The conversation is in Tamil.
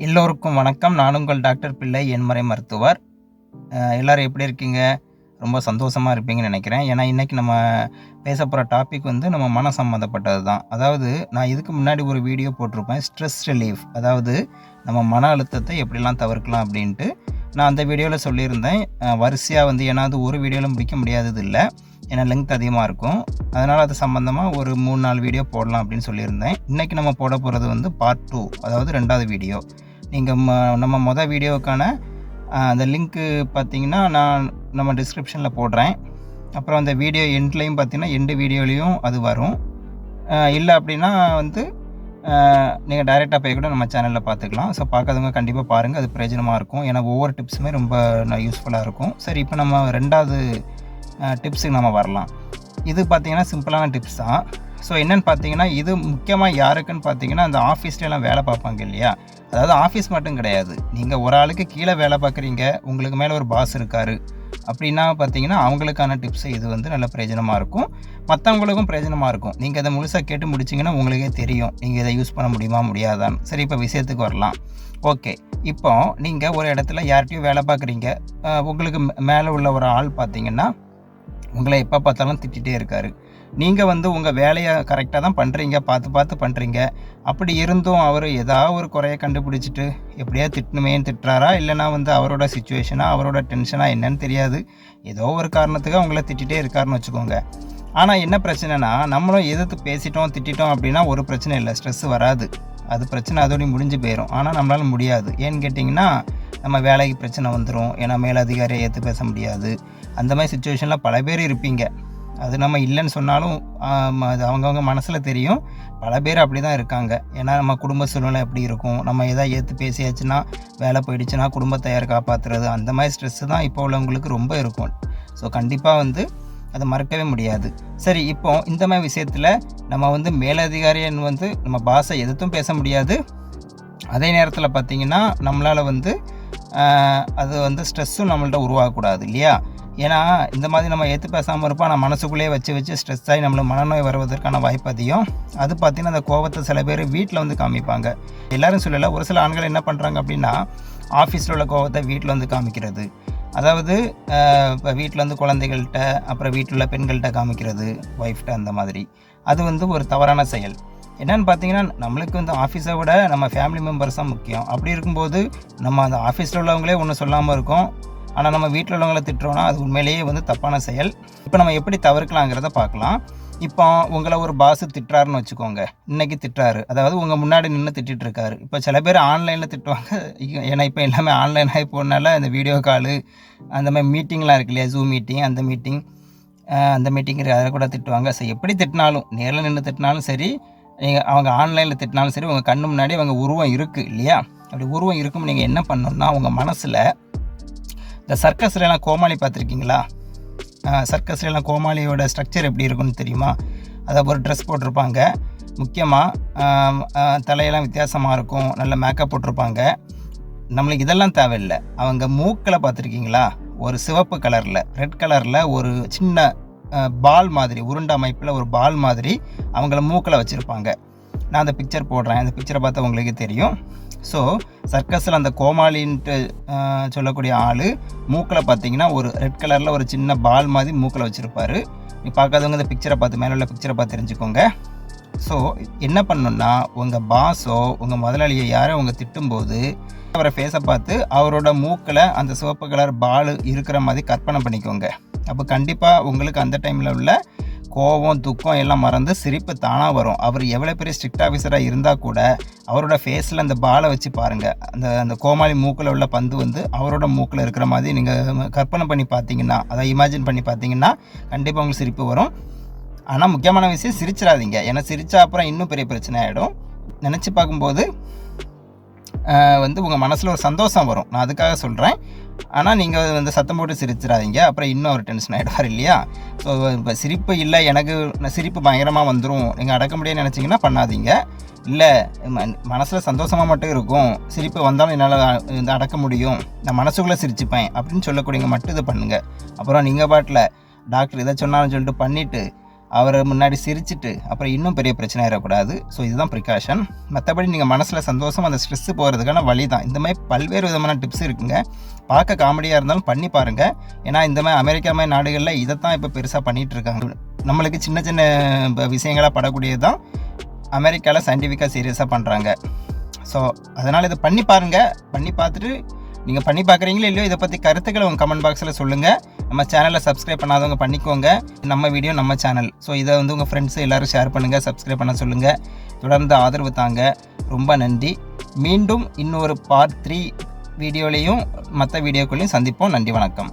எல்லோருக்கும் வணக்கம். நான் உங்கள் டாக்டர் பிள்ளை எண்மறை மருத்துவர். எல்லாரும் எப்படி இருக்கீங்க? ரொம்ப சந்தோஷமா இருப்பீங்கன்னு நினைக்கிறேன். ஏன்னா இன்னைக்கு நம்ம பேச போகிற டாபிக் வந்து நம்ம மனம் சம்மந்தப்பட்டது தான். அதாவது நான் இதுக்கு முன்னாடி ஒரு வீடியோ போட்டிருப்பேன், ஸ்ட்ரெஸ் ரிலீஃப். அதாவது நம்ம மன அழுத்தத்தை எப்படிலாம் தவிர்க்கலாம் அப்படின்ட்டு. நான் அந்த வீடியோவில் சொல்லியிருந்தேன். வரிசையாக வந்து ஏன்னா அது ஒரு வீடியோவில் முடிக்க முடியாதது இல்லை, ஏன்னா லெங்த் அதிகமாக இருக்கும். அதனால் அது சம்மந்தமாக ஒரு 3-4 வீடியோ போடலாம் அப்படின்னு சொல்லியிருந்தேன். இன்றைக்கி நம்ம போட போகிறது வந்து பார்ட் 2, அதாவது 2வது வீடியோ. நீங்கள் நம்ம மொதல் வீடியோவுக்கான அந்த லிங்க்கு பார்த்தீங்கன்னா நம்ம டிஸ்கிரிப்ஷனில் போடுறேன். அப்புறம் அந்த வீடியோ எண்ட்லேயும் பார்த்தீங்கன்னா எண்டு வீடியோலேயும் அது வரும். இல்லை அப்படின்னா வந்து நீங்கள் டைரெக்டாக போய் கூட நம்ம சேனலில் பார்த்துக்கலாம். ஸோ பார்க்காதவங்க கண்டிப்பாக பாருங்கள், அது பிரயோஜனமாக இருக்கும். ஏன்னா ஒவ்வொரு டிப்ஸுமே ரொம்ப யூஸ்ஃபுல்லாக இருக்கும். சரி, இப்போ நம்ம 2வது டிப்ஸுக்கு நம்ம வரலாம். இது பார்த்திங்கன்னா சிம்பிளான டிப்ஸ் தான். ஸோ என்னென்னு பார்த்தீங்கன்னா, இது முக்கியமாக யாருக்குன்னு பார்த்தீங்கன்னா, அந்த ஆஃபீஸ்லலாம் வேலை பார்ப்பாங்க இல்லையா? அதாவது ஆஃபீஸ் மட்டும் கிடையாது, நீங்கள் ஒரு ஆளுக்கு கீழே வேலை பார்க்குறீங்க, உங்களுக்கு மேலே ஒரு பாஸ் இருக்கார் அப்படின்னா பார்த்தீங்கன்னா, அவங்களுக்கான டிப்ஸு இது வந்து நல்ல பிரயோஜனமாக இருக்கும். மற்றவங்களுக்கும் பிரயோஜனமாக இருக்கும். நீங்கள் அதை முழுசாக கேட்டு முடிச்சிங்கன்னா உங்களுக்கே தெரியும் நீங்கள் இதை யூஸ் பண்ண முடியுமா முடியாதான்னு. சரி, இப்போ விஷயத்துக்கு வரலாம். ஓகே, இப்போ நீங்கள் ஒரு இடத்துல யார்கிட்டையும் வேலை பார்க்குறீங்க. உங்களுக்கு மேலே உள்ள ஒரு ஆள் பார்த்தீங்கன்னா உங்களை எப்போ பார்த்தாலும் திட்டிகிட்டே இருக்கார். நீங்கள் வந்து உங்கள் வேலையை கரெக்டாக தான் பண்ணுறீங்க, பார்த்து பண்ணுறீங்க. அப்படி இருந்தும் அவர் ஏதாவது ஒரு குறையை கண்டுபிடிச்சிட்டு எப்படியா திட்டணுமேன்னு திட்டுறாரா, இல்லைனா வந்து அவரோட சிச்சுவேஷனாக அவரோட டென்ஷனாக என்னன்னு தெரியாது, ஏதோ ஒரு காரணத்துக்கு அவங்கள திட்டிகிட்டே இருக்காருன்னு வச்சுக்கோங்க. ஆனால் என்ன பிரச்சனைனா, நம்மளும் எதிர்த்து பேசிட்டோம் திட்டோம் அப்படின்னா ஒரு பிரச்சனை இல்லை, ஸ்ட்ரெஸ் வராது. அது பிரச்சனை அதோடய முடிஞ்சு போயிடும். ஆனால் நம்மளால் முடியாது. ஏன்னு கேட்டிங்கன்னா, நம்ம வேலைக்கு பிரச்சனை வந்துடும். ஏன்னா மேலதிகாரியை ஏற்று பேச முடியாது. அந்த மாதிரி சுச்சுவேஷனில் பல பேர் இருப்பீங்க. அது நம்ம இல்லைன்னு சொன்னாலும் அது அவங்கவுங்க மனசில் தெரியும். பல பேர் அப்படி தான் இருக்காங்க. ஏன்னா நம்ம குடும்ப சூழ்நிலை எப்படி இருக்கும், நம்ம எதாவது ஏற்று பேசியாச்சுன்னா வேலை போயிடுச்சுன்னா குடும்பத்தை யார் காப்பாற்றுறது, அந்த மாதிரி ஸ்ட்ரெஸ்ஸு தான் இப்போ உள்ளவங்களுக்கு ரொம்ப இருக்கும். ஸோ கண்டிப்பாக வந்து அதை மறக்கவே முடியாது. சரி, இப்போ இந்த மாதிரி விஷயத்தில் நம்ம வந்து மேலதிகாரின்னு வந்து நம்ம பாஸை எதிர்த்தும் பேச முடியாது. அதே நேரத்தில் பார்த்திங்கன்னா நம்மளால் வந்து அது வந்து ஸ்ட்ரெஸ்ஸும் நம்மள்ட்ட உருவாகக்கூடாது இல்லையா? ஏன்னா இந்த மாதிரி நம்ம ஏற்று பேசாமல் இருப்போம், ஆனால் மனசுக்குள்ளேயே வச்சு ஸ்ட்ரெஸ் ஆகி நம்மளுக்கு மனநோய் வருவதற்கான வாய்ப்பு அதிகம். அது பார்த்திங்கன்னா அந்த கோபத்தை சில பேர் வீட்டில் வந்து காமிப்பாங்க. எல்லோரும் சொல்லலை, ஒரு சில ஆண்கள் என்ன பண்ணுறாங்க அப்படின்னா, ஆஃபீஸில் உள்ள கோபத்தை வீட்டில் வந்து காமிக்கிறது. அதாவது இப்போ வீட்டில் வந்து குழந்தைகள்கிட்ட, அப்புறம் வீட்டில் உள்ள பெண்கள்கிட்ட காமிக்கிறது, ஒய்ஃப்கிட்ட, அந்த மாதிரி. அது வந்து ஒரு தவறான செயல். என்னென்னு பார்த்தீங்கன்னா, நம்மளுக்கு வந்து ஆஃபீஸை விட நம்ம ஃபேமிலி மெம்பர்ஸ் தான் முக்கியம். அப்படி இருக்கும்போது நம்ம அந்த ஆஃபீஸில் உள்ளவங்களே ஒன்றும் சொல்லாமல் இருக்கோம், ஆனால் நம்ம வீட்டில் உள்ளவங்கள திட்டுறோன்னா அது உண்மையிலேயே வந்து தப்பான செயல். இப்போ நம்ம எப்படி தவிர்க்கலாங்கிறத பார்க்கலாம். இப்போ உங்களை ஒரு பாஸு திட்டுறாருன்னு வச்சுக்கோங்க. இன்றைக்கி திட்டுறாரு, அதாவது உங்கள் முன்னாடி நின்று திட்டிகிட்டு இருக்காரு. இப்போ சில பேர் ஆன்லைனில் திட்டுவாங்க. ஏன்னா இப்போ எல்லாமே ஆன்லைன் ஆகி போனால இந்த வீடியோ காலு அந்த மாதிரி மீட்டிங்லாம் இருக்கு இல்லையா, ஜூம் மீட்டிங், அந்த மீட்டிங் அதை கூட திட்டுவாங்க. ஸோ எப்படி திட்டினாலும், நேரில் நின்று திட்டினாலும் சரி, நீங்கள் அவங்க ஆன்லைனில் திட்டினாலும் சரி, உங்கள் கண்ணு முன்னாடி அவங்க உருவம் இருக்குது இல்லையா? அப்படி உருவம் இருக்கும். நீங்கள் என்ன பண்ணணும்னா, உங்கள் மனசில் இந்த சர்க்கஸ்லாம் கோமாளி பார்த்துருக்கீங்களா? சர்க்கஸ்லாம் கோமாளியோட ஸ்ட்ரக்சர் எப்படி இருக்குன்னு தெரியுமா? அதை ஒரு ட்ரெஸ் போட்டிருப்பாங்க, முக்கியமாக தலையெல்லாம் வித்தியாசமாக இருக்கும், நல்ல மேக்கப் போட்டிருப்பாங்க. நம்மளுக்கு இதெல்லாம் தேவையில்லை. அவங்க மூக்கில் பார்த்துருக்கீங்களா? ஒரு சிவப்பு கலரில், ரெட் கலரில் ஒரு சின்ன பால் மாதிரி, உருண்ட அமைப்பில் ஒரு பால் மாதிரி அவங்கள மூக்கில் வச்சுருப்பாங்க. நான் அந்த பிக்சர் போடுறேன், அந்த பிக்சரை பார்த்தா உங்களுக்கு தெரியும். ஸோ சர்க்கஸில் அந்த கோமாளின்ட்டு சொல்லக்கூடிய ஆள் மூக்கில் பார்த்தீங்கன்னா ஒரு ரெட் கலரில் ஒரு சின்ன பால் மாதிரி மூக்கில் வச்சுருப்பார். நீ பார்க்காதவங்க இந்த பிக்சரை பார்த்து, மேலே உள்ள பிக்சரை பார்த்து தெரிஞ்சுக்கோங்க. ஸோ என்ன பண்ணணுன்னா, உங்கள் பாஸோ உங்கள் முதலாளியோ யாரோ உங்கள் திட்டும்போது அவரை ஃபேஸை பார்த்து அவரோட மூக்கில் அந்த சிவப்பு கலர் பால் இருக்கிற மாதிரி கற்பனை பண்ணிக்கோங்க. அப்போ கண்டிப்பாக உங்களுக்கு அந்த டைமில் உள்ள கோபம் துக்கம் எல்லாம் மறந்து சிரிப்பு தானாக வரும். அவர் எவ்வளோ பெரிய ஸ்ட்ரிக்ட் ஆஃபீஸராக இருந்தால் கூட அவரோட ஃபேஸில் அந்த பாலை வச்சு பாருங்கள். அந்த கோமாளி மூக்கில் உள்ள பந்து வந்து அவரோட மூக்கில் இருக்கிற மாதிரி நீங்கள் கற்பனை பண்ணி பார்த்தீங்கன்னா, அதை இமேஜின் பண்ணி பார்த்தீங்கன்னா கண்டிப்பாக உங்களுக்கு சிரிப்பு வரும். ஆனால் முக்கியமான விஷயம், சிரிச்சிடாதீங்க. ஏன்னா சிரித்தா அப்புறம் இன்னும் பெரிய பிரச்சனை ஆகிடும். நினச்சி பார்க்கும்போது வந்து உங்கள் மனசில் ஒரு சந்தோஷம் வரும். நான் அதுக்காக சொல்கிறேன். ஆனால் நீங்கள் வந்து சத்தம் போட்டு சிரிச்சிடாதீங்க, அப்புறம் இன்னும் ஒரு டென்ஷன் ஆகிடுவார் இல்லையா? ஸோ இப்போ சிரிப்பு இல்லை, எனக்கு சிரிப்பு பயங்கரமாக வந்துடும், நீங்கள் அடக்க முடியும்னு நினச்சிங்கன்னா பண்ணாதீங்க. இல்லை மனசில் சந்தோஷமாக மட்டும் இருக்கும், சிரிப்பு வந்தாலும் என்னால் அடக்க முடியும், நான் மனசுக்குள்ளே சிரிச்சுப்பேன் அப்படின்னு சொல்லக்கூடியவங்க மட்டும் இது பண்ணுங்கள். அப்புறம் நீங்கள் பாட்டில் டாக்டர் இதை சொன்னாலும் சொல்லிட்டு பண்ணிவிட்டு அவரை முன்னாடி சிரிச்சுட்டு அப்புறம் இன்னும் பெரிய பிரச்சனை ஆகிடக்கூடாது. ஸோ இதுதான் ப்ரிகாஷன். மற்றபடி நீங்கள் மனசில் சந்தோஷம் அந்த ஸ்ட்ரெஸ்ஸு போகிறதுக்கான வழி தான். இந்த மாதிரி பல்வேறு விதமான டிப்ஸ் இருக்குங்க. பார்க்க காமெடியாக இருந்தாலும் பண்ணி பாருங்கள். ஏன்னா இந்த மாதிரி அமெரிக்கா மாதிரி நாடுகளில் இதை தான் இப்போ பெருசாக பண்ணிகிட்டு இருக்காங்க. நம்மளுக்கு சின்ன சின்ன விஷயங்களாக படக்கூடியது தான் அமெரிக்காவில் சயின்டிஃபிக்காக சீரியஸாக பண்ணுறாங்க. ஸோ அதனால் இதை பண்ணி பாருங்கள். பண்ணி பார்த்துட்டு நீங்கள் பண்ணி பார்க்குறீங்களோ இல்லையோ இதை பற்றி கருத்துக்களை உங்கள் கமெண்ட் பாக்ஸில் சொல்லுங்கள். நம்ம சேனலை சப்ஸ்கிரைப் பண்ணாதவங்க பண்ணிக்கோங்க. நம்ம வீடியோ நம்ம சேனல். ஸோ இதை உங்கள் ஃப்ரெண்ட்ஸு எல்லோரும் ஷேர் பண்ணுங்கள், சப்ஸ்கிரைப் பண்ண சொல்லுங்கள். தொடர்ந்து ஆதரவு தாங்க. ரொம்ப நன்றி. மீண்டும் இன்னொரு பார்ட் 3 வீடியோலையும் மற்ற வீடியோக்குள்ளேயும் சந்திப்போம். நன்றி, வணக்கம்.